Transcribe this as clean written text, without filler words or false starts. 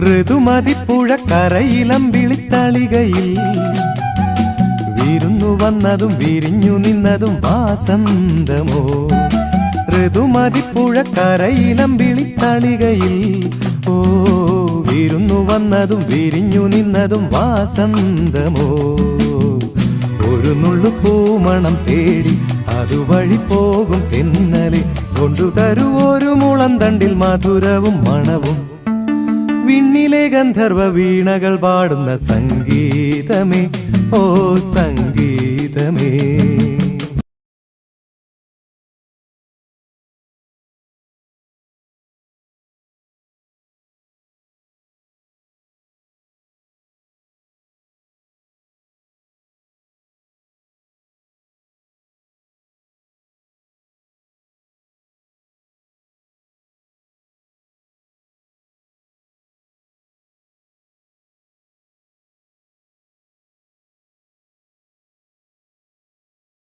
ഋതുമതിപ്പുഴക്കരയിലമ്പിളിത്തളികയിൽ വിരുന്നു വന്നതും വിരിഞ്ഞു നിന്നതും വാസന്തമോ. ഋതുമതിപ്പുഴക്കരയിലമ്പിളിത്തളികയിൽ ഓ വിരുന്നു വന്നതും വിരിഞ്ഞു നിന്നതും വാസന്തമോ. ഒരു നുള്ളു പൂമണം തേടി അതുവഴി പോകും തെന്നലെ കൊണ്ടുതരൂ ഒരു മുളന്തണ്ടിൽ മധുരവും മണവും. വിണ്ണിലെ ഗന്ധർവ വീണകൾ പാടുന്ന സംഗീതമേ, ഓ സംഗീതമേ.